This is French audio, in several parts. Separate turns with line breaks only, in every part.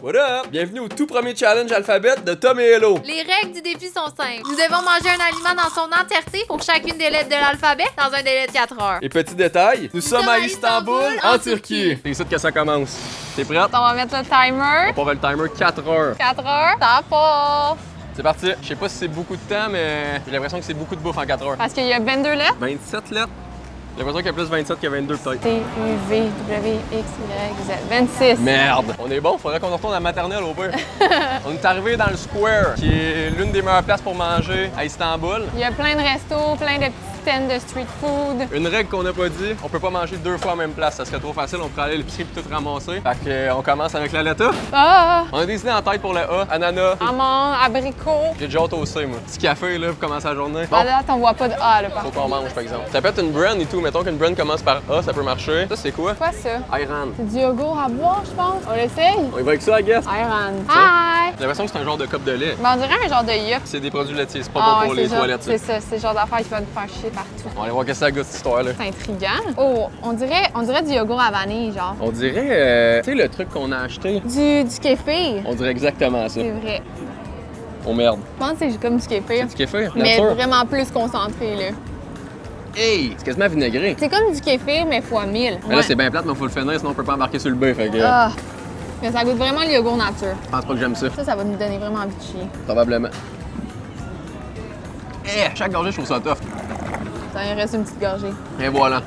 What up? Bienvenue au tout premier challenge alphabet de Tom et Hello.
Les règles du défi sont simples. Nous devons manger un aliment dans son entièreté pour chacune des lettres de l'alphabet dans un délai de 4 heures.
Et petit détail, nous sommes à Istanbul, en Turquie.
Turquie.
C'est ici que ça commence. T'es prête?
On va mettre le timer.
On va le timer 4 heures.
4 heures. Ça passe.
C'est parti. Je sais pas si c'est beaucoup de temps, mais j'ai l'impression que c'est beaucoup de bouffe en 4 heures.
Parce qu'il y a 22 lettres.
27 lettres. J'ai l'impression qu'il y a plus 27 que 22 peut-être.
T, U, V, W, X, Y, Z. 26.
Merde! On est bon, faudrait qu'on retourne à la maternelle au pire. On est arrivé dans le Square, qui est l'une des meilleures places pour manger à Istanbul.
Il y a plein de restos, plein de petits stands de street food.
Une règle qu'on n'a pas dit, on peut pas manger 2 fois à la même place, ça serait trop facile, on pourrait aller à l'épicerie et tout ramasser. Fait qu'on commence avec la lettre A.
Ah!
On a décidé en tête pour le A, ananas.
Amande, abricot.
J'ai déjà hâte au C, moi. Petit café, là, pour commencer la journée. Bon,
À date, on voit pas de A, là, par
faut
contre.
qu'on mange, par exemple. Ça peut être une brand et tout, mettons qu'une brand commence par A, ça peut marcher. Ça, c'est quoi?
Quoi, ça?
Ayran.
C'est du yogourt à boire, je pense. On l'essaye?
On y va avec ça, I guess.
Ayran. Hi!
J'ai l'impression que c'est un genre de cup de lait.
Ben, on dirait un genre de yup.
C'est des produits laitiers, c'est pas
Ah,
bon
ouais,
pour
c'est
les
genre-
toilettes, ça.
C'est ça, c'est le genre d'affaire qui va nous faire chier partout.
On va aller voir qu'est-ce que ça goûte, cette histoire-là.
C'est intriguant. Oh, on dirait du yogourt à vanille, genre.
On dirait, tu sais, le truc qu'on a acheté.
Du kéfir.
On dirait exactement ça.
C'est vrai.
Oh merde.
Je pense que c'est comme du kéfir.
Du kéfir?
Mais
Nature?
vraiment plus concentré, là.
Hey! C'est quasiment vinaigré.
C'est comme du kéfir, mais fois 1000.
Mais là, c'est bien plate, mais faut le finir, sinon on peut pas embarquer sur le bœuf. Fait que,
Ah! Mais ça goûte vraiment le yogourt nature.
je pense pas que j'aime ça.
Ça va nous donner vraiment envie de chier.
Probablement. Eh! Chaque gorgée, je trouve ça tough.
Ça il reste une petite gorgée.
Et voilà.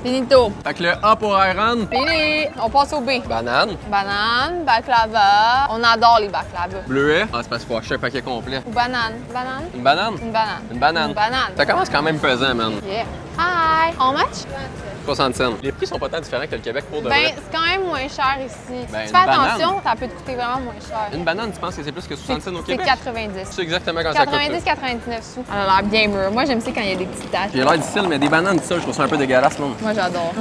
Finito.
Fait que le A pour Ayran.
Fini! On passe au B.
Banane.
Banane, baklava. On adore les baklavas.
Bleuet. Ah, c'est parce qu'il faut acheter un paquet complet.
Ou banane. Banane?
Une banane?
Une banane.
Une banane.
Une banane.
Ça commence quand même pesant, man.
Yeah. Hi! How much?
60 cents. Les prix sont pas tant différents que le Québec pour de
Ben,
vrai.
c'est quand même moins cher ici.
Ben,
si tu
une
fais
banane.
attention, ça peut te coûter vraiment moins cher.
Une banane, tu penses que c'est plus que 60 cents au
C'est
Québec?
90.
C'est exactement quand ça coûte.
90-99 sous. Elle a l'air bien mûre. Moi, j'aime ça quand il y a des petites taches.
J'ai l'air difficile, mais des bananes, ça, je trouve ça un peu dégueulasse, non?
Moi, j'adore.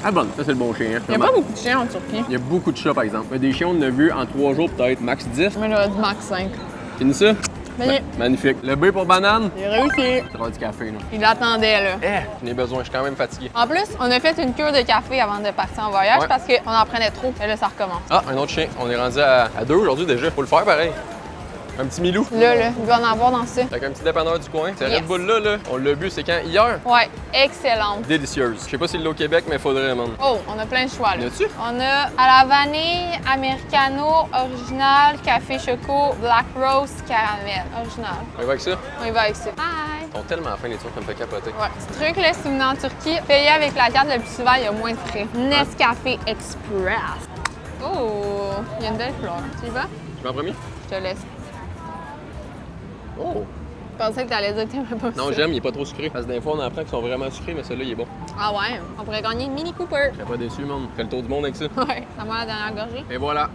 Ah, bonne. Ça, c'est le bon chien.
Il n'y a pas beaucoup de chiens en Turquie.
Il y a beaucoup de chats, par exemple. Mais des chiens, on en a vu en 3 jours, peut-être. Max 10.
Moi, j'aurais du max 5.
Fini ça?
Fini.
Magnifique. Le B pour banane.
J'ai réussi.
Ça va du café, là.
Il l'attendait, là.
J'en ai besoin, je suis quand même fatigué.
En plus, on a fait une cure de café avant de partir en voyage
Ouais.
parce qu'on en prenait trop. Et là, ça recommence.
Ah, un autre chien. On est rendu à 2 aujourd'hui déjà. Faut le faire pareil. Un petit Milou.
Là, il doit en avoir dans ça.
Avec un petit dépanneur du coin. Cette
Yes.
Red Bull là, on l'a bu, c'est quand? Hier?
Ouais, excellente.
Délicieuse. Je sais pas si c'est au Québec, mais faudrait, man.
Oh, on a plein de choix, là.
Y en a-tu?
On a à la vanille, americano, original, café choco, black rose, caramel. Original.
On y va avec ça?
On y va avec ça. Hi!
Ils sont tellement fins les trucs, ça me fait capoter.
Ouais. Ce truc, là, si vous venez en Turquie, payez avec la carte le plus souvent, il y a moins de frais. Nescafé Express. Oh, il y a une belle fleur. Tu y vas?
Je m'en premier?
Je te laisse.
Oh!
Je pensais que t'allais dire que t'aimais pas
Non,
ça.
j'aime, il est pas trop sucré. Parce que des fois, on en prend qui sont vraiment sucrés, mais celui-là, il est bon.
Ah ouais, on pourrait gagner une Mini Cooper.
Je serais pas déçu, man. On fait le tour du monde avec ça.
Ouais, ça moi la dernière gorgée.
Et voilà.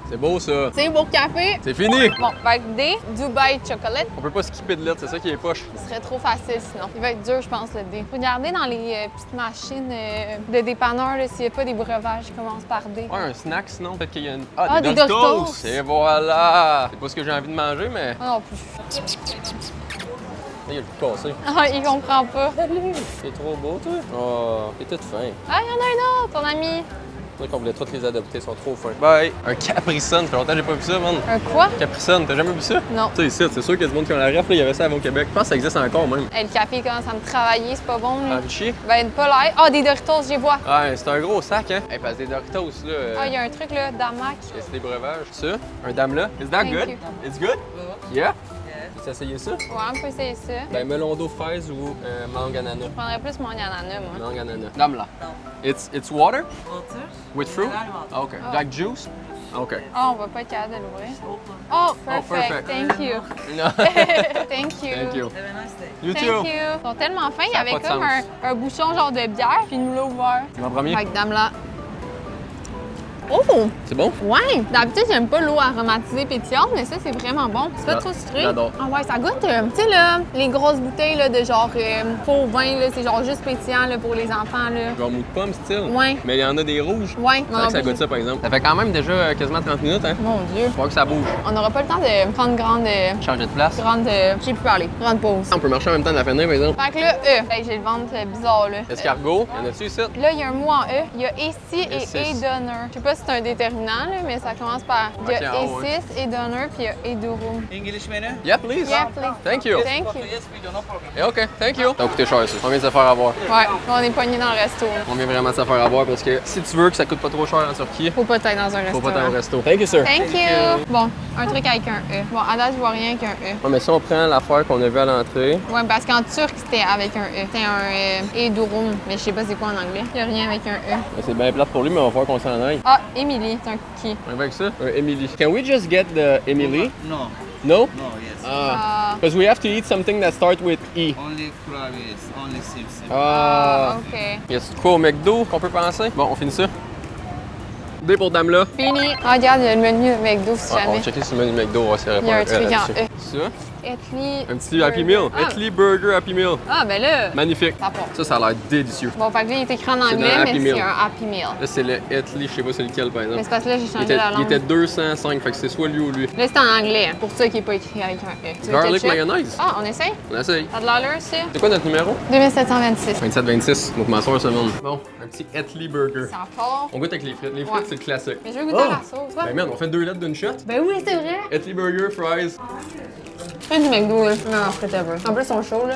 C'est beau, ça.
C'est pour café.
C'est fini!
Bon, avec D, Dubai Chocolate.
On peut pas skipper de lettres, c'est ça qui est poche.
Ce serait trop facile sinon. Il va être dur, je pense, le D. Regardez dans les petites machines de dépanneurs là, s'il n'y a pas des breuvages qui commencent par D.
Ouais, un snack sinon. Peut-être qu'il y a une.
Ah, des Doritos.
Et voilà! C'est pas ce que j'ai envie de manger, mais.
Ah non plus.
Il y a le coup cassé.
Ah, il comprend pas.
C'est trop beau, toi. Oh, t'es toute fin.
Ah, il y en a un autre, ton ami.
C'est vrai qu'on voulait tous les adopter, ils sont trop fins. Bye! Un Capri Sun, ça fait longtemps que j'ai pas vu ça, man.
Un quoi?
Capri Sun, t'as jamais vu ça?
Non.
Tu sais, ici, c'est sûr qu'il y a du monde qui ont la ref, là, il y avait ça avant au Québec. Je pense que ça existe encore même.
Le café commence à me travailler, c'est pas bon. Là.
Ah, chier.
Ben, pas l'air. Ah, des Doritos, j'y vois.
Ouais, c'est un gros sac, hein? Hey, parce que des Doritos, là.
Ah, il y a un truc là, Damac.
C'est des breuvages. Ça, un dame là. Is that
Thank
good?
you.
It's good? Yeah? Tu as essayé ça?
Ouais, on peut essayer ça.
Ben, melon d'eau fraise ou mangue ananas?
Je prendrais plus mon ananas, moi.
Mangue ananas. Dame là. It's water?
Water.
With fruit?
Mineral water.
Ah, OK. Like juice? OK.
Oh, on va pas être capable de l'ouvrir. Oh, perfect.
perfect.
Thank you.
No.
Thank you.
Thank you.
Have a nice day.
You
Thank
too.
you. Ils sont tellement fins. Il y
Ça a
avait
pas de
comme
sens.
un bouchon genre de bière, puis ils nous l'ont ouvert.
Tu m'en premier?
Avec dame là. Oh!
C'est bon?
Ouais! D'habitude, j'aime pas l'eau aromatisée pétillante, mais ça, c'est vraiment bon. C'est pas trop sucré.
J'adore.
Ah ouais, ça goûte, tu sais, là, les grosses bouteilles là, de genre faux vin, là, c'est genre juste pétillant là, pour les enfants, là.
Genre mou de pomme, style?
Ouais.
Mais il y en a des rouges.
Ouais.
C'est vrai que ça goûte ça, par exemple. Ça fait quand même déjà quasiment 30 minutes, hein?
Mon Dieu.
Faut voir que ça bouge.
On n'aura pas le temps de prendre
Changer de place.
je sais plus parler, grande pause.
On peut marcher en même temps de la fenêtre, par exemple.
Fait que là, hey, j'ai le ventre bizarre, là.
Escargot, y en a-tu ici?
Là, il y a un mot en E. Il y a ici et
Et six.
donner. Je sais pas c'est un déterminant, là, mais ça commence par. Il y a
Ok, ah, ouais.
E6, E-Donner, puis il y a E-Durum.
English menu?
Yeah, please.
Yeah, please.
Thank you.
Thank you.
Yes, video, no problem.
Yeah, OK, thank you. Ça a coûté cher, ça. On vient de se faire avoir.
Ouais, on est pognés dans le resto. Là.
On vient vraiment de se faire avoir parce que si tu veux que ça coûte pas trop cher en Turquie,
Faut pas être dans un
faut
restaurant.
pas t'aller au resto. Thank you, sir.
Thank you. Bon, un truc avec un E. Bon, à date, je vois rien avec un E.
Ouais, mais si on prend l'affaire qu'on a vue à l'entrée,
Ouais, parce qu'en turc, c'était avec un E. C'était un E-Durum, mais je sais pas c'est quoi en anglais. Il y a rien avec un E.
ben, c'est bien plate pour lui, mais on va voir qu'on s'en aille.
Ah, Emily, c'est un cookie.
On va avec ça? Un Emily. Can we just get the Emily?
No,
No?
no, yes.
Ah,
Because we have to eat something that starts with E.
Only kurabiye, only chips.
OK.
Y a quoi au McDo qu'on peut penser? Bon, on finit ça. D pour dame-là.
Fini. Ah, regarde, il y a le menu de McDo si
Ouais, on
jamais.
va checker sur le menu McDo, on va s'y répondre.
Il y a un truc en E.
Ça?
Etli.
Un petit Happy Meal.
Ah.
Etli Burger Happy Meal.
Ah, ben là.
Magnifique.
Ça part.
Ça a l'air délicieux.
Bon, fait que là, il est écrit en
dans
anglais,
Happy
mais
Meal.
c'est un Happy Meal.
Là, c'est le Etli, je sais pas c'est lequel, par
Mais
exemple.
c'est parce que là, j'ai
Il
changé
était,
la
il
langue.
était 205, fait que c'est soit lui ou lui.
Là, c'est en anglais, hein, pour ça qu'il n'est pas écrit avec un E. Tu veux
Garlic
ketchup?
mayonnaise.
Ah, on essaye?
On essaye.
T'as de l'allure, ça?
C'est quoi notre numéro?
2726.
27-26. Donc ma soeur se demande. Bon, un petit Etli Burger.
Ça part.
On goûte avec les frites. Les frites,
Ouais.
c'est le classique.
Mais je veux goûter à la sauce. Ouais.
Ben merde, on fait 2 lettres d'une shot.
Ben oui, c'est vrai.
Etli Burger, fries.
Fais du McDo, là. Non, en frites ever. En plus, ils sont chauds, là.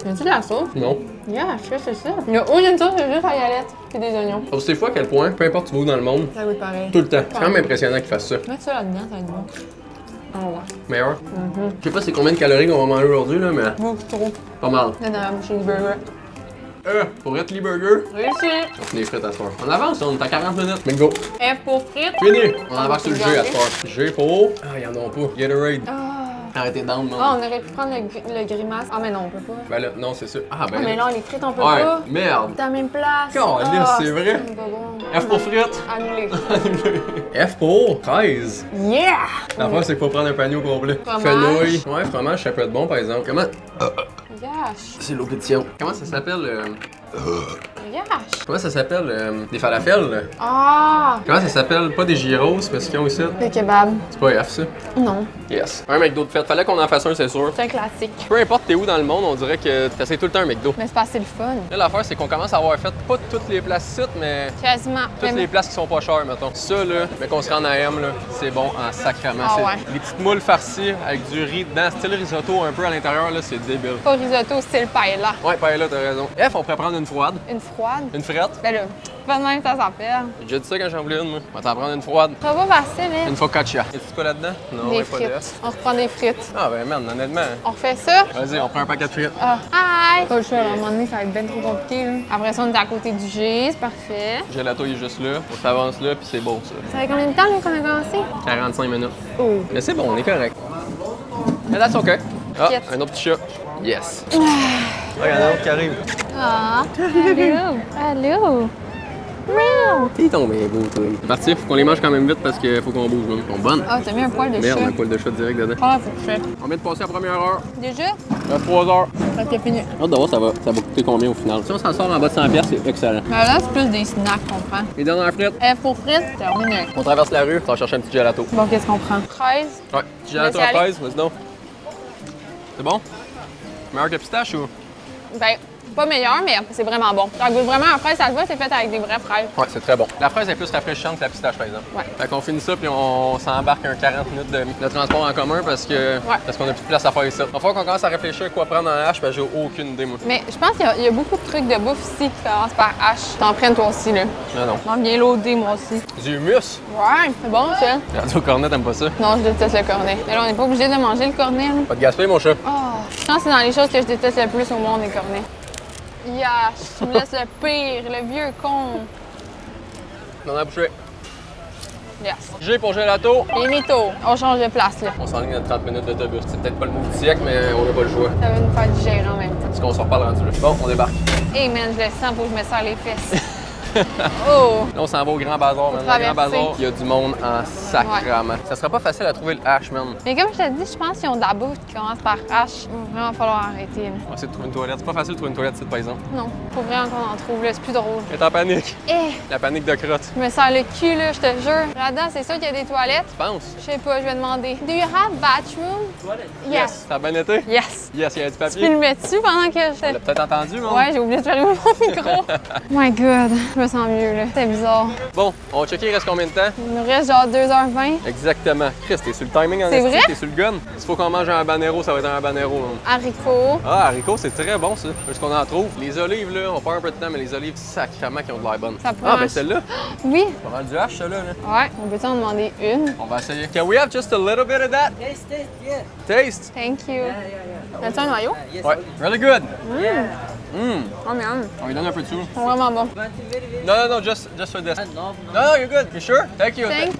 Y a-tu de la sauce?
Non.
Yeah, je sais, c'est ça. Il y a aucune sauce, il y a juste la galette et des oignons.
Tu sais fois à quel point, peu importe tu vas où dans le monde,
Ça goûte pareil.
tout le temps. C'est quand même impressionnant qu'ils fassent ça.
Mettre ça là-dedans, ça va être bon. Ah ouais.
Meilleur. Je sais pas c'est combien de calories qu'on va manger aujourd'hui, là, mais
Beaucoup trop.
pas mal.
Là, dans la bouchée du burger.
Pour Etli Burger,
Réussi.
on finit les frites à soir. On avance, on est à 40 minutes. Mais go.
F pour frites.
Fini. On
Ah,
embarque sur le
tu
G à
veux
soir. G pour. Ah, y'en a pas. Gatorade.
Ah.
Arrêtez down, man.
Ah, on aurait pu prendre le grimace. Ah, mais non, on peut pas.
Ben là, non, c'est ça. Ah,
Ah,
ben
mais
là.
non, les frites, on peut
Ouais,
pas.
merde.
T'as la même place.
Calisse,
Ah,
c'est vrai.
pas bon.
F pour frites.
Annulé.
F pour 13.
Yeah!
L'affaire, c'est qu'il faut prendre un panier au complet.
Fromage.
Fenouil. Ouais, fromage, ça peut être bon, par exemple. Comment?
Yash.
C'est l'eau pétillante. Comment ça s'appelle?
Yash.
Comment ça s'appelle? Des falafels? Là?
Ah!
Comment ça s'appelle? Pas des gyros, parce qu'ils ont ici.
Le kebab.
C'est pas F, ça?
Non.
Yes. Un McDo de fête. Fallait qu'on en fasse un, c'est sûr.
C'est un classique.
Peu importe t'es où dans le monde, on dirait que t'essayes tout le temps un McDo.
Mais c'est pas assez le fun.
Là, l'affaire, c'est qu'on commence à avoir fait pas toutes les places sites, mais
Quasiment.
toutes les places qui sont pas chères, mettons. Ça, là, mais qu'on se rende à M, là, c'est bon en sacrament.
Ah
C'est
ouais.
les petites moules farcies avec du riz dedans, style risotto un peu à l'intérieur, là, c'est débile.
Pas risotto, style paella.
Ouais, paella, t'as raison. F, on pourrait prendre une froide.
Une froide.
Une frette.
Ben là, pas de même, ça s'appelle.
J'ai déjà dit ça quand j'en voulais une, moi. On va t'en prendre une froide.
Ça va passer, mais.
Une focaccia. Y'a-tu quoi là-dedans? Non,
Des
ouais, pas de
frites.
F.
On reprend des frites.
Ah, ben, man, honnêtement.
On refait ça.
Vas-y, on prend un paquet de frites.
Ah. Hi! Pas le choix, à un moment donné, ça va être bien trop compliqué. Là. Après ça, on est à côté du G, c'est parfait.
Gelato, il est juste là. On s'avance là, puis c'est bon, ça.
Ça fait combien de temps là, qu'on a commencé?
45 minutes.
Oh.
Mais c'est bon, on est correct. Mais that's OK. Ah,
Yes.
un autre petit chat. Yes. Ah, il y en a un autre qui arrive.
Ah! Allô! Allô! Miaou!
T'es tombé beau, toi. C'est parti, faut qu'on les mange quand même vite parce qu'il faut qu'on bouge, même. Ils sont bonnes.
Ah, t'as mis un poil de
Merde,
chat.
un poil de chat direct dedans.
Ah, faut que je fasse.
On vient de passer la première heure.
Déjà?
3 heures.
Ça fait fini.
Hâte de voir ça va coûter combien au final. Si on s'en sort en bas de 100$, c'est excellent.
Mais là, c'est plus des snacks qu'on prend.
Les dernières frites,
F pour frites, terminé.
on traverse la rue, on va chercher un petit gelato.
Bon, qu'est-ce qu'on prend? 13.
Ouais, petit gelato
Laissez
à
aller.
13, vas-y donc. C'est bon? Meilleur que pistache ou?
Ben, pas meilleur, mais c'est vraiment bon. Ça goûte vraiment un fraise, ça se voit, c'est fait avec des vraies fraises.
Ouais, c'est très bon. La fraise est plus rafraîchissante que la pistache, par exemple.
Ouais.
Fait qu'on finit ça, puis on s'embarque un 40 minutes de transport en commun parce qu'on a plus de place à faire ici. Il va falloir qu'on commence à réfléchir à quoi prendre en hache, parce que j'ai aucune idée, moi.
Mais je pense qu'il y a beaucoup de trucs de bouffe ici qui commencent par H. T'en prennes toi aussi, là.
Non, non.
M'en bien loadé, moi aussi.
Du humus?
Ouais, c'est bon, ça.
Rendu au cornet, t'aimes pas ça?
Non, je déteste le cornet. Mais là, on n'est pas obligé de manger le cornet, là.
Pas de gaspiller, mon chat.
Oh, je pense que c'est dans les choses que je déteste le plus au monde, les cornets. Yash, tu me laisses le pire, le vieux con.
Dans la bouchée.
Yes.
G pour gelato.
Les mythos, on change de place, là.
On s'enligne à 30 minutes d'autobus. C'est peut-être pas le mot du siècle, mais on n'a pas le choix.
Ça va nous faire digérer en même temps.
Est-ce qu'on se reparle rendu là? Bon, on débarque.
Hey man, je le sens, faut que je me serre les fesses. Oh!
Là, on s'en va au Grand Bazar, man. Le Grand
traverser.
Bazar, il y a du monde en sacrament. Ça sera pas facile à trouver le hache, man.
Mais comme je te dis, je pense qu'ils ont de la bouffe qui commence par H. Il va vraiment falloir arrêter, là.
On va essayer de trouver une toilette. C'est pas facile de trouver une toilette, ici, par exemple.
Non, faut vraiment qu'on en trouve, là. C'est plus drôle.
Elle est en panique.
Eh!
La panique de crotte.
Je me sers le cul, là, je te jure. Là-dedans, c'est sûr qu'il y a des toilettes.
Tu penses?
Je sais pas, je vais demander. Do you have bathroom? Yes.
Ça a bien été?
Yes.
Yes, il y a du
Tu peux
papier.
le mettre dessus pendant que
Tu
je...
l'as peut-être entendu, man?
Ouais, j'ai oublié de fermer mon micro. Oh my God. Je me sens mieux, là. C'est bizarre.
Bon, on va checker, il reste combien de temps?
Il nous reste genre 2h20.
Exactement. Chris, t'es sur le timing en
C'est
esti,
vrai?
t'es sur le gun. S'il faut qu'on mange un habanero, ça va être un habanero. Hein.
Haricots.
Ah, haricots, c'est très bon ça. Parce qu'on en trouve. Les olives, là, on perd un peu de temps, mais les olives, sacrément, qui ont de l'air bonnes.
Ça pourrait
Ah, ben
marcher.
celle-là,
Oui.
pas mal du hache, celle-là. Là.
Ouais. On peut en demander une?
On va essayer. Can we have just a little bit of that?
Taste it, yeah.
Taste?
Thank you. As-tu un noyau?
Yes.
Ouais. Really good.
Oh, miam.
On lui donne un peu de sous.
Ils sont vraiment bons.
No, just for this.
No,
No, you're good. You sure? Thank you.
Thank-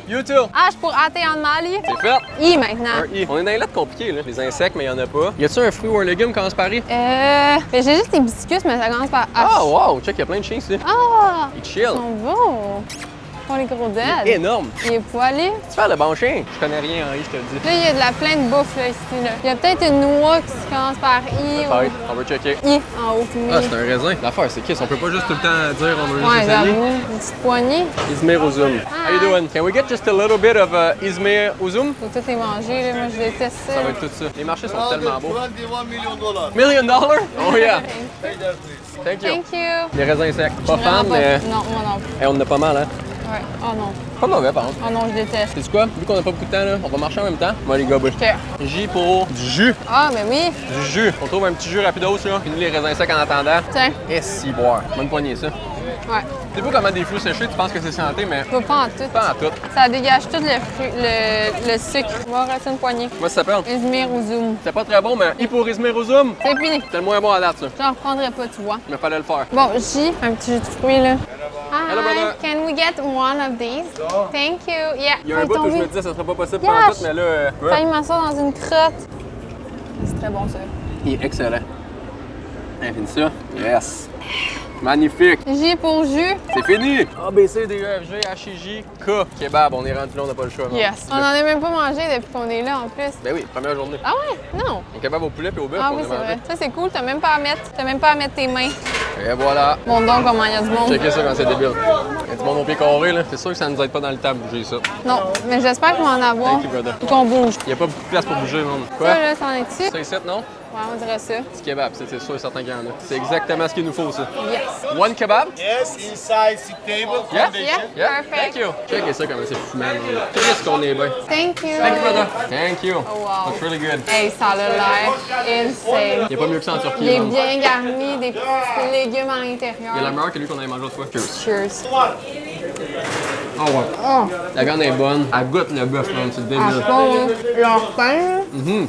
You too.
Ah, je pourrais hâter en Mali.
C'est fait.
I maintenant.
Un I. On est dans les lettres compliquées, là. Les insectes, mais il y en a pas. Y a-tu un fruit ou un légume qui commence par I?
Ben, j'ai juste des biscuits, mais ça commence par H.
Ah, wow! Check, il y a plein de chiens ici.
Ah!
Il chill.
Ils sont beaux. Ils font les gros dead.
Énorme.
Il est poilé.
Tu fais le bon chien? Je connais rien en I, je te le dis.
Là, il y a de la plein de bouffe là, ici. Là. Il y a peut-être une noix qui commence par I
Pareil,
ou
on va checker.
I en haut.
Ah, c'est un raisin. L'affaire, c'est kiss. On peut pas juste tout le temps dire on veut
Ouais,
juste essayer.
j'avoue. Une petite poignée.
Izmir Uzum. How you doing? Can we get just a little bit of Izmir Uzum?
Faut tout les manger. Là. Moi, je déteste ça.
Ça va être tout ça. Les marchés sont tellement beaux.
$21 million.
$1 million? Oh yeah! Thank you.
Thank you.
Les raisins secs. Pas
Vraiment
fan, mais
Non, moi non plus.
hey, on en a pas mal, hein?
Ouais. Oh non.
Pas mauvais, par contre.
Oh non, je déteste.
C'est quoi? Vu qu'on a pas beaucoup de temps, là, on va marcher en même temps. On va aller gober.
OK.
J pour du jus.
Ah, ben oui.
Du jus. On trouve un petit jus rapidos, là. Puis nous, les raisins secs en attendant.
Tiens.
Et si boire. Bonne poignée, ça.
Ouais.
C'est beau comment des fruits séchés, tu penses que c'est santé, mais
Faut pas en tout.
pas en tout.
Ça dégage tout le sucre. On va rester une poignée.
Moi, ça s'appelle.
Izmir ou Zoom.
C'était pas très bon, mais I pour Izmir Uzum,
C'est fini.
c'était le moins bon à date, ça.
J'en reprendrai pas, tu vois.
Mais fallait le faire.
Bon, J, un petit jus de fruits, là.
Hello, brother.
Can we get one of these? Thank you. Yeah.
Il y a un bout où je me disais que ça serait pas possible
Yes.
pendant tout, mais là,
Ça, il m'en sort dans une crotte. C'est très bon, ça.
il est excellent. On finit ça? Yes. Magnifique.
J pour jus.
C'est fini. A, B, C, D, E, F, G, H, I, J, K. Kebab, on est rendu là, on n'a pas le choix. non?
Yes. On n'en a même pas mangé depuis qu'on est là, en plus.
Ben oui, première journée.
Ah ouais? Non.
Un kebab au poulet et au bœuf,
Ah
on
oui,
a
c'est
mangé.
vrai. Ça, c'est cool. T'as même pas à mettre tes mains.
Et voilà.
Bon, donc, comment il y a du monde.
Checkez ça quand c'est débile. Il y a du monde au pied carré, là. C'est sûr que ça nous aide pas dans le temps à bouger ça.
Non, mais j'espère qu'on va en avoir.
Thank you, brother.
Faut qu'on bouge.
Il n'y a pas beaucoup de place pour bouger, man.
Ça,
Quoi?
là, c'en est-tu?
Ça ici, non?
Ouais, on dirait ça.
Petit kebab, c'est sûr et certain qu'il y en a. C'est exactement ce qu'il nous faut, ça.
Yes.
One kebab?
Yes, inside seat table.
Yeah?
Yeah,
Yeah?
perfect.
Thank you. Checkez ça comment c'est fumant, man. Qu'est-ce qu'on est bien.
Thank you.
Thank you, brother. Thank you.
Oh, wow.
Looks really good.
Hey, ça a l'air insane.
Il n'y a pas mieux que ça en Turquie,
Il est
man.
bien garni, des petits légumes à l'intérieur.
Il y a la meilleure que lui qu'on avait mangé l'autre fois. Cheers.
Cheers.
Oh ouais.
Oh,
La viande est bonne. Elle goûte le bœuf, man. C'est
à
débile.
fond, leur pain, là.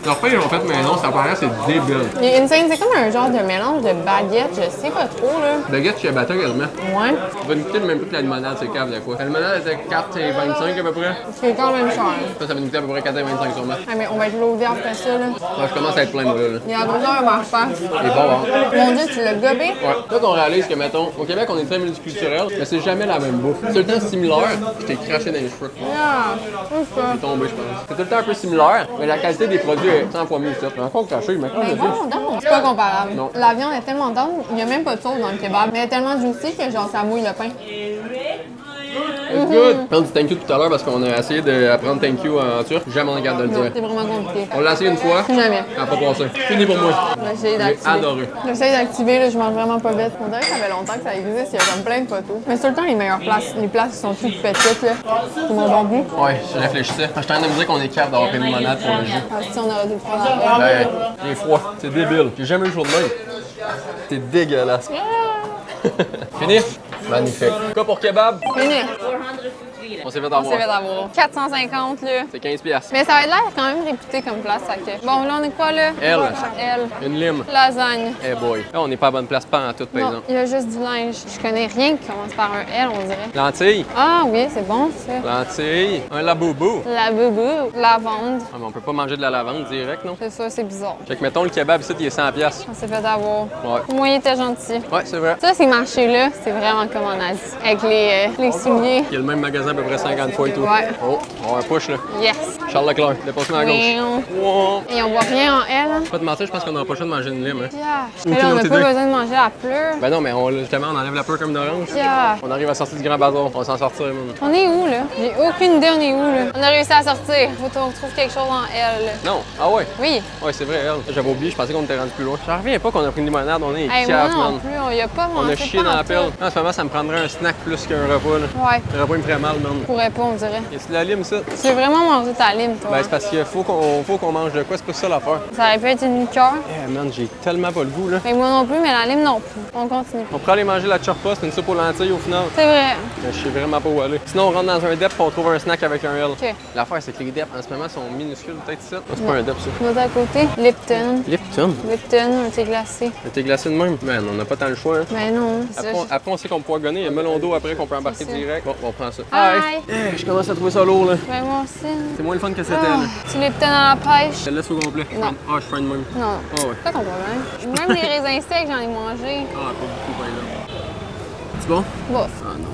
Leur pain, ils l'ont fait maison. Ça paraît, c'est débile.
Il est insane. C'est comme un genre de mélange de baguette, je sais pas trop, là.
Baguette ciabatta quasiment.
Ouais.
Ça va nous coûter le même prix que la limonade, c'est cave, des fois. La limonade était 4,25 à peu près.
C'est quand même cher.
Ça va nous coûter à peu près 4,25 sûrement.
Ah, mais on va être loadé après ça, là.
Moi, je commence à être plein de là.
Il y a un grosseur à marche faire.
Il est bon, hein?
Mon Dieu, tu l'as gobé?
Ouais. Là qu'on réalise que, mettons, au Québec, on est très multiculturel, mais c'est jamais la même bouffe. C'est tout le temps similaire. Je t'ai craché dans les cheveux.
Ah, c'est ça.
C'est tombé, je pense. C'est tout le temps un peu similaire, mais la qualité des produits est 100 fois mieux que ça. J'ai encore craché, mais
Mais bon, donc, c'est pas comparable.
Non.
La viande est tellement tendre, il n'y a même pas de sauce dans le kebab, mais elle est tellement juicy que genre ça mouille le pain.
It's good. On dit thank you tout à l'heure parce qu'on a essayé d'apprendre thank you en turc. Jamais on est capable de le
Non,
dire.
c'est vraiment compliqué.
On l'a essayé une fois.
Jamais.
Elle n'a pas passé. Fini pour moi.
J'essaie
J'ai
d'activer.
adoré.
J'essaie d'activer, là, je mange vraiment pas vite. On dirait que ça fait longtemps que ça existe, il y a comme plein de photos. Mais c'est tout le temps les meilleures places. Les places qui sont toutes petites, là. C'est mon bon goût.
Ouais, je réfléchissais. Je suis en train de me dire qu'on est capable d'avoir pris une limonade pour le jus.
Ah, si on aurait dû le prendre après.
Ben, j'ai froid. C'est débile. J'ai jamais eu le jour de même. C'est dégueulasse. Fini? Magnifique. Quoi pour kebab?
Fini.
On s'est fait
On s'est fait
avoir.
avoir. 450, là.
C'est 15 piastres.
Mais ça a l'air quand même réputé comme place, ça que... Bon, là, on est quoi, là?
Elle.
Elle.
Une lime.
Lasagne.
Eh boy. Là, on n'est pas à bonne place, pas en tout, par
Non,
exemple.
il y a juste du linge. Je connais rien qui commence par un L, on dirait.
Lentilles.
Ah oui, c'est bon, ça.
Lentilles. Un laboubou.
La boubou, lavande.
Ah, mais on peut pas manger de la lavande direct, non?
C'est ça, c'est bizarre.
Fait que mettons le kebab ici, il est 100 piastres.
On s'est fait avoir.
Ouais.
Moi, il était gentil.
Ouais, c'est vrai.
Ça, ces marchés-là, c'est vraiment comme en Asie. Avec les souliers.
Il y a le même magasin à peu près près 50 fois et tout.
Ouais.
Oh, on va un push là.
Yes.
Charles Leclerc, dépassement à gauche. Wow.
Et on voit rien en L. Hein?
Pas de mentir, je pense qu'on n'aura pas le choix de manger une lime. Hein.
Yeah.
Aucune
Mais là, on n'a
autre
pas
idée.
besoin de manger la pleure.
Ben non, mais justement, on enlève la peur comme une orange.
Yeah.
On arrive à sortir du grand bazar. On va s'en sortir, man.
On est où, là? J'ai aucune idée, on est où, là? On a réussi à sortir. Faut qu'on retrouve quelque chose en L.
Non. Ah ouais?
Oui.
Ouais, c'est vrai, elle. J'avais oublié, je pensais qu'on était rendu plus loin. J'en reviens pas qu'on a pris une limonade, on est
Hey, moi
quatre,
non
man.
plus, on y a pas
On
mangé
a chié dans la
pantoute.
pelle. En ce moment, ça me prendrait un snack plus qu'un repas, là.
Ouais.
Le repas, il me ferait mal, man.
Je pourrais pas, on dirait.
Y a-tu de la lime, ça?
Tu veux vraiment manger ta lime, toi?
Ben, c'est parce qu'il faut qu'on mange de quoi, c'est pas ça l'affaire.
Ça aurait pu être une liqueur.
Eh, man, j'ai tellement pas le goût, là.
Mais moi non plus, mais la lime non plus. On continue.
On pourrait aller manger la chorpa, c'est une soupe aux lentilles au final.
C'est vrai.
Mais je sais vraiment pas où aller. Sinon, on rentre dans un dep et on trouve un snack avec un L.
OK.
L'affaire, c'est que les deps en ce moment sont minuscules, peut-être ça. Non, c'est pas un dep, ça.
On va à côté. Lipton.
Lipton.
Lipton, un thé glacé.
Un thé glacé de même. Man, on n'a pas tant le choix, hein.
Ben non.
Après, on sait qu'on peut gonner. Il y a melon d'eau après qu'on peut embarquer
C'est ça.
direct. Bon, on prend ça.
Hi.
Eh, je commence à trouver ça lourd, là.
Ben moi aussi.
C'est moins le fun que c'était,
Ah,
là.
tu Lipton à la pêche?
Je te laisse au complet.
Non.
Ah, je ferai de même.
Non.
Ah ouais.
C'est pas ton problème. Même les raisins secs, j'en ai mangé.
Ah, pas beaucoup, par exemple. C'est bon?
Bof.
Ah non.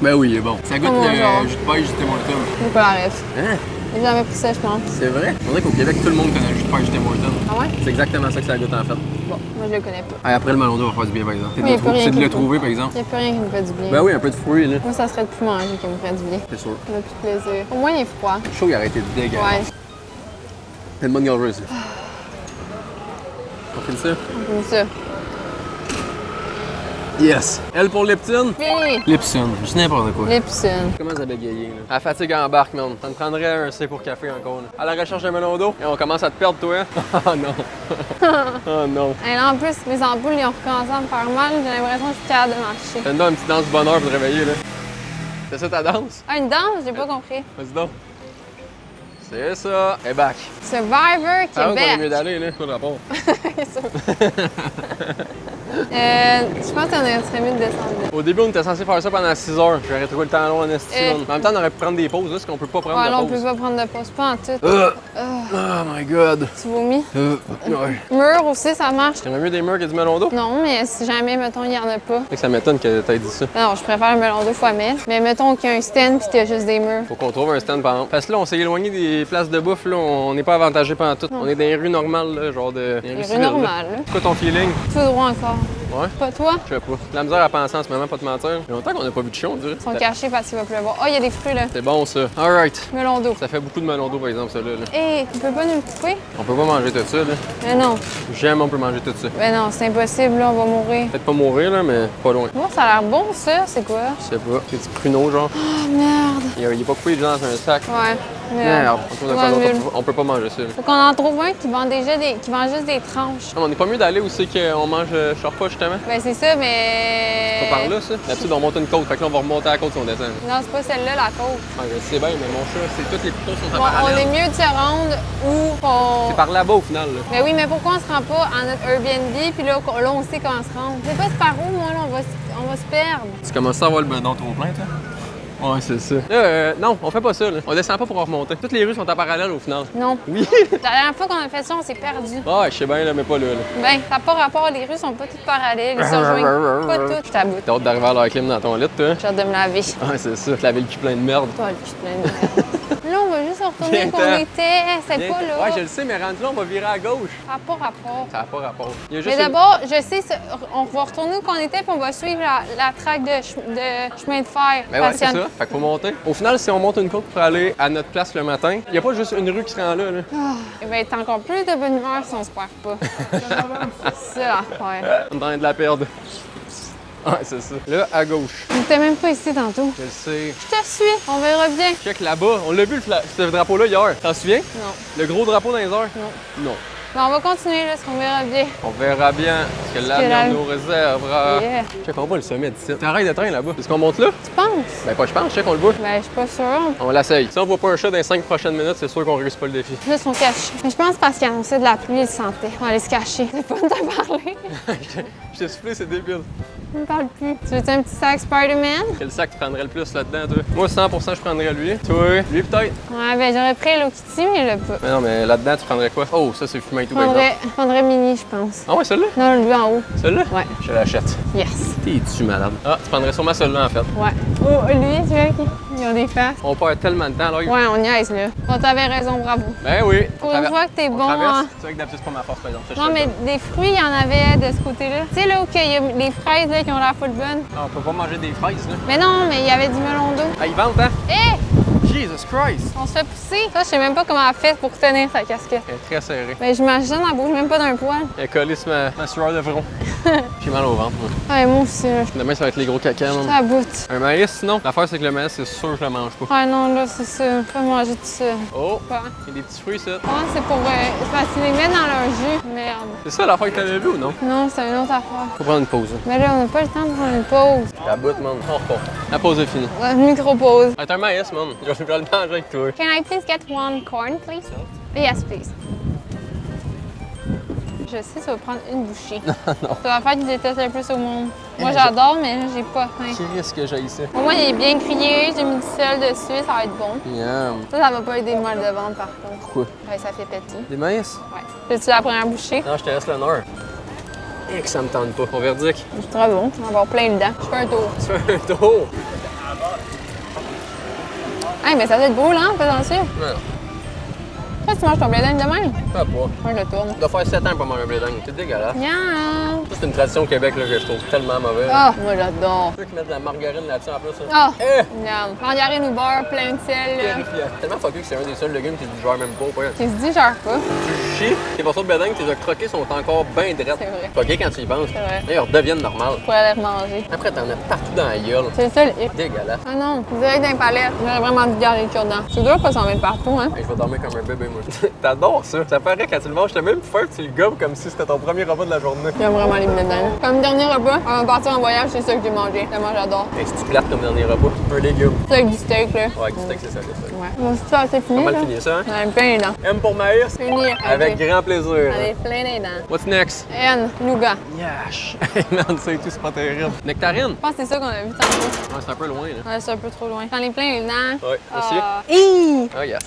Ben oui, il est bon. Ça goûte
Oh,
le
genre.
jus de pêche du Tim Hortons.
J'ai pas la ref.
Hein?
J'ai jamais pris ça, je pense.
C'est vrai? On dirait qu'au Québec, tout le monde connaît le jus de pêche du Tim Hortons.
Ah ouais?
C'est exactement ça que ça goûte, en fait.
Bon, moi je le connais pas.
Ah, après, le melon d'eau va faire du bien, par exemple.
Oui, y a plus rien
C'est
qui
de le
me
trouver, par exemple.
Il n'y a plus rien qui me fait du bien.
Ben oui, un peu de fruits, là.
Moi, ça serait de plus manger qui me ferait du bien.
C'est sûr.
Ça n'a plus de plaisir. Au moins, il est froid.
Le chaud, il aurait été dégueulasse.
Ouais.
C'est une bonne gorgeuse. On finit ça?
Comme ça.
Yes! Elle pour Lipton?
Oui.
Lipson, juste n'importe quoi.
Lipson.
Comment ça bégayer, là? À la fatigue embarque, man. Ça me prendrait un C pour café encore, là. À la recherche d'un melon d'eau, et on commence à te perdre, toi. Oh non! Oh non!
Et là, en plus, mes ampoules, ils ont recommencé à me faire mal. J'ai l'impression que je suis capable de marcher.
Fais-nous donc une petite danse du bonheur pour te réveiller, là. C'est ça ta danse?
Ah, une danse? J'ai pas compris.
Vas-y donc. C'est ça. Et back.
Survivor
Ah, on est mieux
Québec.
d'aller, là. Pas de rapport.
Je pense qu'on serait mieux de descendre là.
Au début, on était censé faire ça pendant 6 heures. J'aurais trouvé le temps long en esti.
Eh.
En même temps, on aurait pu prendre des pauses, là, parce qu'on peut pas prendre
Ouais,
de
là, on
pause.
peut pas prendre de pause. Pas en tout.
Oh my god.
Tu vomis.
Ouais.
Mur aussi, ça marche.
T'aimerais mieux des murs que du melon d'eau?
Non, mais si jamais, mettons, il n'y en a pas.
Fait que ça m'étonne que t'aies dit ça.
Non, je préfère le melon 2 fois 1000. Mais mettons qu'il y a un stand puis qu'il y a juste des murs.
Faut qu'on trouve un stand par exemple. Parce que là, on s'est éloigné des places de bouffe, là. On n'est pas avantagé pendant tout. On est dans les rues normales, là, genre de. Des
Les rues
civiles, là.
normales, là.
C'est quoi ton feeling?
Tout droit encore.
Ouais?
Pas toi?
Je sais pas. La misère à penser en ce moment, pas te mentir. Il y a longtemps qu'on n'a pas vu de chion, on dirait.
Ils sont cachés parce qu'il va pleuvoir. Oh, il y a des fruits là.
C'est bon ça. Alright.
Melon d'eau.
Ça fait beaucoup de melon d'eau par exemple, ça là.
Hé, tu peux pas nous le couper?
On peut pas manger tout ça, là.
Mais non.
Jamais on peut manger tout ça.
Mais non, c'est impossible, là, on va mourir.
Peut-être pas mourir, là, mais pas loin.
Bon, ça a l'air bon, ça. C'est quoi?
Je sais pas. Des petits pruneaux, genre.
Oh, merde.
Il est pas coupé dans un sac.
Ouais.
Merde. On peut pas-
Ouais,
on peut pas manger ça. là.
Faut qu'on en trouve un qui vend déjà qui vend juste des tranches.
On est pas mieux d'aller où c'est qu'on mange Chorpa, justement?
Ben, c'est ça, mais.
Pas par là, ça? D'habitude, on monte une côte. Fait que là, on va remonter à la côte si on descend.
Non, c'est pas celle-là, la côte.
Ah, je sais bien, mais mon chat, c'est toutes les couteaux sont en
Bon, on
parallèle.
est mieux de se rendre où on.
C'est par là-bas, au final, là.
Mais oui, mais pourquoi on se rend pas à notre Airbnb, puis là, on sait comment se rendre? C'est pas par où, moi, là, on va se perdre.
Tu commences à avoir le bedon trop plein, toi? Ouais, c'est ça. Là, non, on fait pas ça, là. On descend pas pour en remonter. Toutes les rues sont en parallèle, au final.
Non.
Oui!
La dernière fois qu'on a fait ça, on s'est perdu.
Ah, je sais bien, là, mais pas là, là.
Ben, ça n'a pas rapport, les rues sont pas toutes parallèles, ils se rejoignent pas toutes. Je t'aboute.
T'as hâte d'arriver à la clim dans ton lit, toi?
J'ai hâte de me laver.
Ouais, c'est ça. Te laver le cul plein de merde.
Toi, le cul plein de merde. Là, on va juste retourner où on
Viens-t'en.
était. C'est
Bien-
pas là.
Ouais, je le sais, mais rendu là, on va virer à gauche.
Ça n'a pas rapport.
Ça n'a pas rapport. Il y a
Mais
juste
d'abord, je sais, on va retourner où on était, puis on va suivre la traque de chemin de fer.
Ben ouais, c'est
Passionne.
ça. Fait qu'il faut monter. Au final, si on monte une côte pour aller à notre place le matin, il n'y a pas juste une rue qui se rend là, là.
Il va être encore plus de bonne humeur si on se perd pas. C'est ça l'affaire.
On est en train de la perdre. Ouais, c'est ça. Là, à gauche.
On était même pas ici tantôt.
Je le sais.
Je te suis, on verra bien.
Check là-bas. On l'a vu, ce drapeau-là, hier. T'en souviens?
Non.
Le gros drapeau dans les airs?
Non.
Non.
Bon, on va continuer, là, parce qu'on verra bien.
On verra bien ce que l'avenir
la-
nous réservera.
Yeah.
Check, on voit le sommet d'ici. T'arrêtes de train là-bas. Est-ce qu'on monte là?
Tu penses?
Ben, pas je pense. Check, on le voit.
Ben, je suis pas sûre.
On l'essaye. Si on voit pas un chat dans les 5 prochaines minutes, c'est sûr qu'on réussit pas le défi.
Là, ils sont cachés. Mais je pense parce qu'ils annonçaient de la pluie, ils le sentaient. On va aller se cacher. C'est pas de te parler.
Je t'ai soufflé, c'est débile.
On ne parle plus. Tu veux un petit sac Spider-Man?
Quel sac tu prendrais le plus là-dedans, toi? Moi, 100% je prendrais lui. Toi? Lui, peut-être?
Ouais, ben j'aurais pris Hello Kitty, mais là pas.
Mais non, mais là-dedans, tu prendrais quoi? Oh, ça, c'est fumé et tout, par exemple.
Je prendrais Mini, je pense.
Ah ouais, celle-là?
Non, lui en haut.
Celle-là?
Ouais.
Je l'achète.
Yes.
T'es-tu malade? Ah, tu prendrais sûrement celui-là en fait.
Ouais. Oh, lui, tu vois, ils ont des faces.
On perd tellement de temps là.
Ouais, on niaise, là. On t'avait raison, bravo.
Ben oui.
Pour une fois que t'es
on
bon,
traverse.
hein.
C'est vrai que d'habitude, c'est pas ma force, par exemple. Ça, je
Non,
te
mais
le donne.
des fruits, il y en avait de ce côté-là. Tu sais, là, où il y a les fraises là, qui ont l'air full bonnes.
Ah, on peut pas manger des fraises, là.
Mais non, mais il y avait du melon d'eau.
Ah, ils vendent, hein?
Hé!
Jesus Christ!
On se fait pousser. Ça, je sais même pas comment elle fait pour tenir sa casquette.
Elle est très serrée.
Ben, j'imagine, elle bouge même pas d'un poil.
Elle a collé sur ma sueur de front. J'ai mal au ventre, moi.
Ouais, moi aussi, là.
Demain, ça va être les gros caca, man.
Ça boute.
Un maïs, sinon? L'affaire, c'est que le maïs, c'est sûr que je le mange pas.
Ouais, non, là, c'est ça. Pas manger tout ça.
Oh!
Quoi?
Il y a des petits fruits, ça.
Ouais, c'est pour. C'est parce qu'ils les mettent dans leur jus. Merde.
C'est ça l'affaire que t'avais vu ou non?
Non, c'est une autre affaire.
Faut prendre une pause.
Mais là, on n'a pas le temps de prendre une pause.
La boute, man. On repart. La pause est finie.
Ouais, micro-pause.
C'est un maïs, man. Je vais le manger avec toi.
Can I please get one corn, please? Yes, please. Je sais, ça va prendre une bouchée.
Non.
Ça va faire que je déteste le plus au monde. Moi, j'adore, mais là, j'ai pas faim.
Qui risque que j'ai ici?
Au moins, il est bien grillé, j'ai mis du sel dessus, ça va être bon.
Yum.
Ça va pas aider le mal de ventre, par contre.
Pourquoi?
Ouais, ça fait péter.
Des maïs?
Ouais. Fais-tu la première bouchée?
Non, je te laisse l'honneur. Et que ça me tente pas. Ton verdict?
C'est très bon. On va avoir plein dedans. Je fais un tour.
Tu fais un tour?
Hey, mais ça doit être beau, là, en faisant ça.
Non,
Pourquoi tu manges ton blé d'Inde de même?
pas pas.
Moi, je le tourne.
Ça doit faire 7 ans pour manger un blé d'Inde. C'est dégueulasse.
Miam!
Ça, c'est une tradition au Québec là, que je trouve tellement mauvaise.
Ah, moi, j'adore.
Ceux qui mettent de la margarine là-dessus en plus.
Ah!
Eh!
Miam. Margarine ou beurre, plein de sel, là.
Terrifiant. Tellement fucké que c'est un des seuls légumes qui se gère même pas. Ouais.
Tu te dis, genre pas.
Tu chies, tes morceaux de blé d'Inde, tes œufs croqués sont encore bien drettes.
C'est vrai.
Fucké quand tu y penses.
C'est vrai.
Là, ils redeviennent normales.
Pour aller manger.
Après, t'en as partout dans la gueule.
C'est le seul hic.
Dégueulasse.
Ah non, direct d'un palette. J'aurais vraiment envie de garder le cure-dent. C'est dur de pas s'en mettre partout, hein.
Hey, je vais dormir comme un bébé, moi. T'adores ça. Ça paraît quand tu le manges, t'as même faim que tu le gobes comme si c'était ton premier repas de la journée.
J'aime vraiment les blés d'Inde. Comme dernier repas, avant de partir en voyage, c'est ça que j'ai mangé. Tellement j'adore.
Hey, c'est-tu plate comme dernier repas? Un légume.
C'est avec du steak, là.
Ouais, avec du steak, c'est ça.
Ouais. Bon, c'est ça, c'est fini,
Pas
là.
mal fini ça, hein?
On a plein les dents.
M pour maïs?
Fini.
Avec
Ok.
grand plaisir.
Allez, plein les dents.
What's next?
N, nougat.
Yash! Hey man, ça et tout, c'est pas terrible. Nectarine?
Je pense que c'est ça qu'on a vu tantôt.
Ouais, c'est un peu loin, là.
Ouais, c'est un peu trop loin. J'en ai plein les dents.
Ouais, aussi.
Hi!
Ah, yes.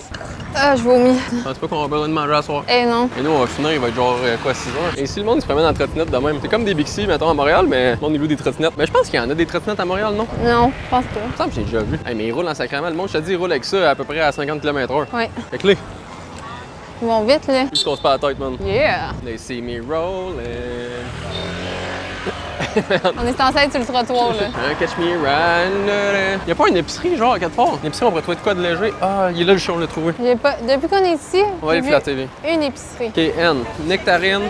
Ah, je vomis.
Je pense pas qu'on aura besoin de manger à soir.
Eh non.
Et nous, on va finir, il va être genre, quoi, 6 heures. Et si le monde se promène en trottinette de même, c'est comme des Bixi, mettons, à Montréal, mais le monde, il loue des trottinettes. Mais je pense qu'il y en a des trottinettes à Montréal, non?
Non, je pense pas.
Il me semble que j'ai déjà vu. Hey, mais ils roulent en sacrament. Le monde, je te dis, ils roulent avec ça à peu près à 50 km/h.
Ouais.
Fait que là,
Ils vont vite, là.
ils se cassent pas la tête, man.
Yeah!
They see me rolling.
On est censé être sur le trottoir, là.
Catch me riding. Y a pas une épicerie, genre, à quelque part? Une épicerie, on pourrait trouver de quoi de léger. Ah, il est là, le chien, on l'a trouvé.
J'ai pas... Depuis qu'on est ici,
On va aller
j'ai
flatter, TV.
vu une épicerie.
OK, N. Nectarine.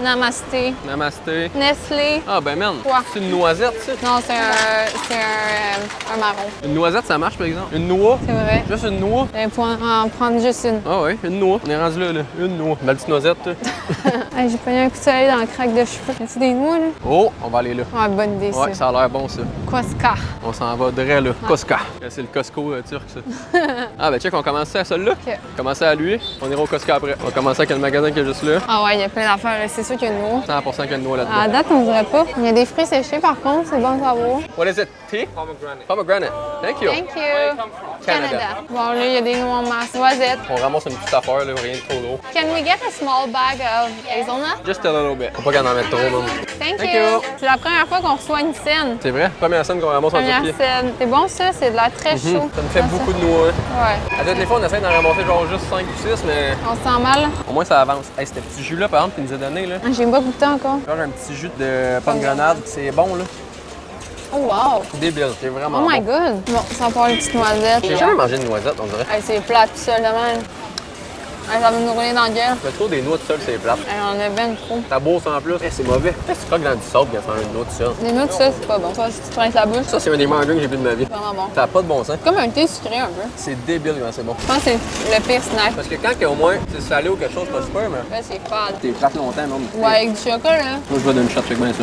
Namasté.
Namasté.
Nestlé.
Ah, ben, man.
Quoi?
C'est une noisette, ça?
Non, c'est un marron.
Une noisette, ça marche, par exemple? Une noix?
C'est vrai.
Juste une noix?
Il faut en prendre juste une.
Ah, ouais, une noix. On est rendu là, là. Une noix. Ma petite noisette, toi.
Hey, j'ai pogné un coup de soleil dans le crack de cheveux. Y a-tu des noix, là?
Oh, on va aller là.
Ouais, bonne idée,
Ouais,
ça.
ça a l'air bon, ça.
Koska.
On s'en va direct là. Costco. C'est le Costco turc, ça. Ah, ben check, on commence à celle-là.
OK.
Commencer à lui, on ira au Costco après. On va commencer avec le magasin qui est juste là.
Ah ouais, il y a plein d'affaires. C'est sûr qu'il y a une noix.
100% qu'il y a une noix
À
là-dedans.
date, on dirait pas. Il y a des fruits séchés, par contre. C'est bon de savoir.
What is it? Tea?
Pomegranate.
Pomegranate. Thank you.
Thank you.
Canada.
Bon, là, il y a des noix en masse. Noisettes.
On ramasse une petite affaire, là, rien de trop gros.
Can we get a small bag of hazelnut?
Just a little bit. Faut pas qu'on en mette trop, man.
Thank
Thank
you.
you.
C'est la première fois qu'on reçoit une scène.
C'est vrai? Première scène qu'on ramasse en
Première
Turquie.
scène. C'est bon, ça? C'est de la très chaud.
Ça me fait beaucoup de noix.
Ouais.
À toutes les fois, on essaie d'en ramasser genre juste 5 ou 6, mais
On se sent mal.
au moins ça avance. Hey, ce petit jus-là, par exemple, qu'il nous a donné, là.
Ah, j'ai pas goûté encore.
Genre un petit jus de pomme grenade. C'est bon, là.
Oh, wow.
Débile. C'est vraiment
Oh my
bon.
god. Bon, ça va avoir une petite noisette.
J'ai jamais mangé de noisette, on dirait.
Hey, c'est plate tout seul de même. Hey, ça va nous rouler dans la gueule.
Mais trop des noix tout seul, c'est plate.
Hey, on en a ben trop.
Ta bourse en plus, c'est mauvais. Qu'est-ce que tu croques dans du sable quand tu manges une noix tout seul?
Les noix tout seul, c'est pas bon. Ça, si tu te rinces la bouche,
Ça, c'est un des meilleurs que j'ai bu de ma vie.
c'est vraiment bon.
Ça n'a pas de bon sens.
C'est comme un thé sucré un peu.
C'est débile quand c'est bon.
Je pense que c'est le pire snack.
Parce que quand au moins c'est salé ou quelque chose, c'est pas super, mais
Là, c'est fade.
t'es plate longtemps, même.
Ouais, avec du chocolat, là.
Moi, je vais donner une shot, check bien ça.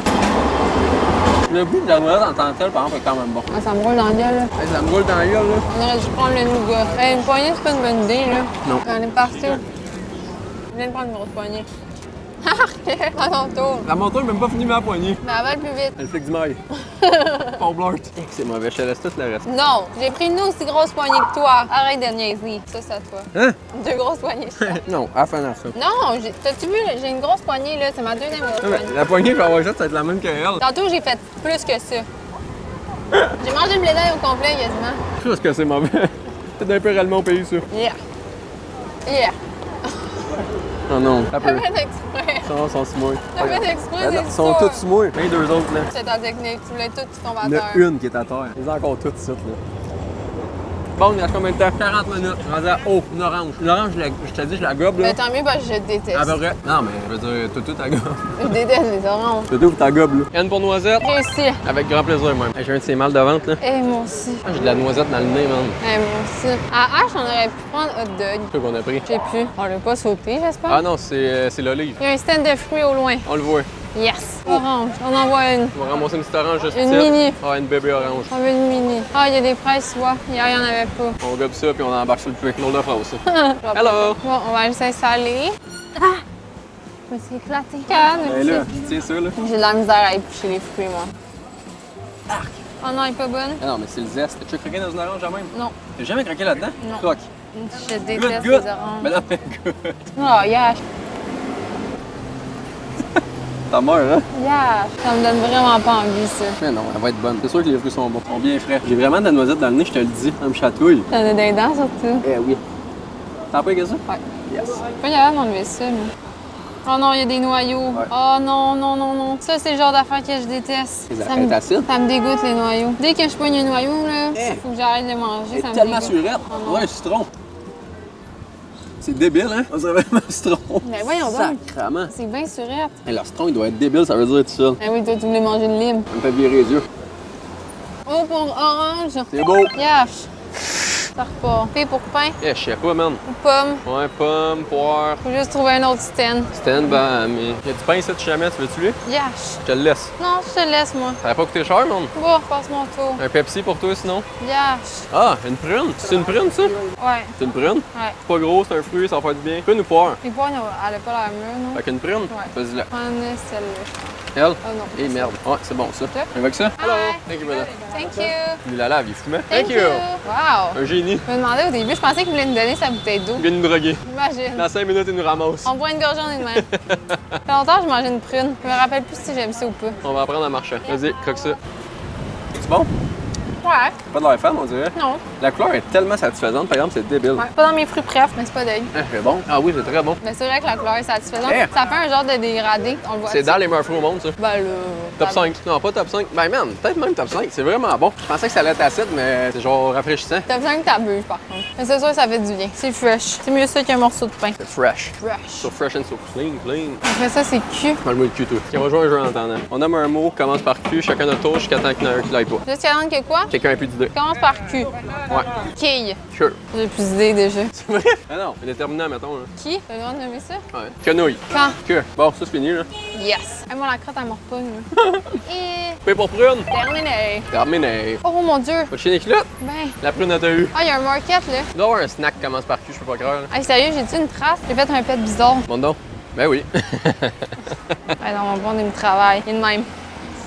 Le goût de la noisette en tant que tel, par exemple, est quand même bon.
Ah, ça me roule dans la gueule, là.
Hey, ça me roule dans la gueule, là.
On aurait dû prendre le nougat. Hey, une poignée, c'est pas une bonne idée, là.
Non.
On est parti. Je viens de prendre une grosse poignée. À ton tour.
La moto, même pas fini ma poignée.
Mais avale plus vite.
Elle fait que du maille. Paul Blart. C'est mauvais, je te laisse tout le reste.
Non, j'ai pris une aussi grosse poignée que toi. Arrête de niaiser. Ça, c'est à toi.
Hein?
2 grosses poignées.
Non, à la fin de ça.
Non, t'as-tu vu, j'ai une grosse poignée, là. C'est ma deuxième grosse
Non, mais
poignée.
la poignée, je vais avoir ça, ça va être la même qu'elle.
Tantôt, j'ai fait plus que ça. J'ai mangé le blé d'ail au complet, quasiment.
Je pense que c'est mauvais. C'est un peu réellement au pays, ça.
Yeah. Yeah.
Oh non, un peu.
T'as fait exprès.
Ils sont sous moi.
T'as fait exprès,
Ils
c'est
sont
sûr.
tous sous moi. Les deux autres, là.
C'est ta technique, tu voulais tout qui tombe à
Il y en
terre.
a une qui est à terre. Ils ont encore toutes ici, là. Bon, il reste combien de temps? 40 minutes. Je suis rendu à une orange. Une orange, je te dis, je la gobe, là.
Mais tant mieux parce que je déteste.
À peu près. Non, mais je veux dire, tout ta gobe.
Je déteste les oranges.
Tout ta gobe, là. Une pour noisette.
Réussi.
Avec grand plaisir, même. J'ai un de ces mâles de vente, là.
Et moi aussi.
J'ai de la noisette dans le nez, man.
Et moi aussi. À H, on aurait pu prendre hot dog.
C'est ce qu'on a pris.
J'ai pu. On l'a pas sauté, j'espère.
Ah non, c'est l'olive.
Il y a un stand de fruits au loin.
On le voit.
Yes. Orange. On en voit une.
On va ramasser une petite orange juste
Une
petite.
mini.
Ah, une bébé orange.
On veut une mini. Ah, il y a des fraises, tu vois. Hier, il n'y en avait pas.
On gobe ça, puis on embarque sur le puits. L'eau de phrase, ça. Hello!
Bon, on va juste s'installer. Ah! Je me suis éclatée. Canne.
Ben là, tiens ça, là.
J'ai de la misère à éplucher les fruits, moi. Oh non, elle est pas bonne.
Ah non, mais c'est le zeste. Tu as croqué dans une orange à même?
Non.
T'as jamais croqué là-dedans?
Non.
Croque.
Je déteste
Goûte,
les
goûte.
oranges.
Mais non, mais goûte.
Oh, yash.
T'as mort, hein?
Yash. Ça me donne vraiment pas envie, ça.
Mais non, elle va être bonne. C'est sûr que les fruits sont bons. Ils sont bien frais. J'ai vraiment de la noisette dans le nez, je te le dis. Ça me chatouille.
T'en as des dents, surtout.
Eh oui. T'as pas aimé ça?
Ouais.
Yes.
Je suis pas capable d'enlever ça, moi. Oh non, il y a des noyaux.
Ouais.
Oh non, non, non, non. Ça, c'est le genre d'affaire que je déteste.
Les
Ça
affaires acides?
ça me dégoûte, les noyaux. Dès que je pogne un noyau, là,
Eh.
faut que j'arrête de manger,
Elle
ça
est
me
tellement
dégoûte.
surette.
Oh non.
Ouais, un citron. C'est débile, hein? On dirait vraiment un citron.
Ben voyons donc.
Sacrement.
C'est bien surette.
Et leur citron, il doit être débile, ça veut dire tout seul.
Ben oui, toi, tu voulais manger une lime.
Ça me fait virer les yeux.
Oh, pour orange.
C'est beau.
Yash. Ça repart. P pour pain
Eh, je sais pas, man.
ou pomme.
Ouais, pomme, poire.
Faut juste trouver un autre stand.
Stand, ben, mais. Y a du pain, ça, tu jamais, tu veux-tu lui?
Yash.
Je te le laisse.
Non, je te laisse, moi.
Ça va pas coûter cher, man.
Bon, passe mon tour.
Un Pepsi pour toi, sinon?
Yash.
Ah, une prune. C'est une prune, ça?
Ouais.
C'est une prune?
Ouais.
C'est pas gros, c'est un fruit, ça va faire du bien. Prune ou poire?
Les poires, elle a pas l'air mûre, non?
Fait qu'une prune?
Ouais.
Vas-y là.
Prenez celle-là.
Elle?
Oh non.
Eh merde. Ouais, c'est bon, ça.
Ok.
Avec ça? Hello.
Hi.
Thank you, madame.
Thank you.
Il la lave, il fumait.
Thank you. Wow.
Un génie.
Je me demandais au début, je pensais qu'il voulait nous donner sa bouteille d'eau.
Il vient nous droguer.
Imagine.
Dans 5 minutes, il nous ramasse.
On boit une gorgée en une-même. Ça fait longtemps que je mangeais une prune. Je me rappelle plus si j'aime ça ou pas.
On va apprendre à marcher. Vas-y, croque ça. C'est bon?
Ouais.
Pas de l'air fan, on dirait.
Non.
La couleur est tellement satisfaisante, par exemple, c'est débile.
Ouais. Pas dans mes fruits préf, mais c'est pas deuil.
Ah, c'est bon. Ah oui, c'est très bon.
Mais c'est vrai que la couleur est satisfaisante.
Eh.
Ça fait un genre de dégradé. On le voit.
C'est dans les meilleurs fruits au monde, ça.
Ben là.
Top 5. Non, pas top 5. Ben, man, peut-être même top 5. C'est vraiment bon. Je pensais que ça allait être acide, mais c'est genre rafraîchissant.
Top 5 t'abuses par contre. Mais c'est sûr que ça fait du bien. C'est fresh. C'est mieux ça qu'un morceau de pain.
C'est fresh.
Fresh.
So fresh and so clean, clean.
Après ça, c'est cul.
Parle-moi le cul, toi. Ok, on va jouer un jeu en attendant. On nomme un mot, commence par Q, chacun notre tour, jusqu'à temps qu'il y en a un qui l'aille pas.
Jusqu'à temps que quoi?
Quelqu'un a plus d'idées.
Commence par cul.
Ouais.
Quille.
Sure.
J'ai plus d'idées déjà.
C'est vrai? Ah non, déterminant, mettons. Là.
Qui? T'as le droit de nommer ça?
Ouais. Quenouille.
Quand?
Que. Bon, ça c'est fini, là.
Yes. Hey, moi, la crotte, elle mord pas, nous. Et
P pour prune.
terminé.
Terminé.
Oh mon Dieu.
Pas de chien et culotte.
Ben.
La prune a eu.
Ah, il y a un market, là.
Il doit y avoir un snack qui commence par Q, je peux pas croire. là.
Hey, sérieux, j'ai-tu une trace? J'ai fait un pet bizarre.
Bon donc. Ben oui.
Ouais, non, mon bon, il me travaille. Il est de même.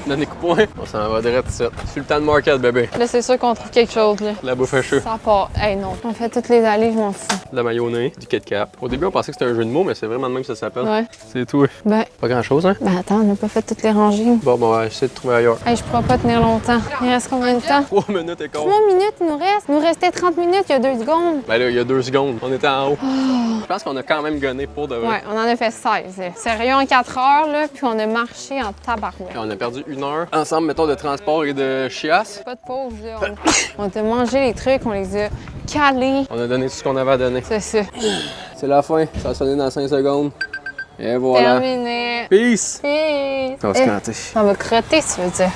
Donne des coups de poing. On s'en va direct ici. C'est le temps de market, bébé.
Là, c'est sûr qu'on trouve quelque chose, là.
La bouffe à cheveux.
Ça part. Hey, non. On fait toutes les allées, je m'en fous.
De la mayonnaise, du Kit Kat. Au début, on pensait que c'était un jeu de mots, mais c'est vraiment de même que ça s'appelle.
Ouais.
C'est tout.
Ben.
Pas grand chose, hein?
Ben, attends, on n'a pas fait toutes les rangées.
Bon, on va essayer de trouver ailleurs.
Hey, je pourrais pas tenir longtemps. Il reste combien de temps?
3 minutes et quart.
3 minutes, il nous reste. Il nous restait 30 minutes, il y a 2 secondes.
Ben là, il y a 2 secondes. On était en haut. Je pense qu'on a quand même gonné pour de vrai.
Ouais, on en a fait 16. Sérieux, en 4 heures, là, puis on a marché en tabarouette.
On a perdu 1 heure. Ensemble, mettons, de transport et de chiasse.
Pas de pause, là. On a mangé les trucs, on les a calés.
On a donné tout ce qu'on avait à donner.
C'est ça.
C'est la fin. Ça va sonner dans 5 secondes. Et voilà.
Terminé.
Peace!
Peace.
On va se canter.
Ça va crotter, si tu veux dire.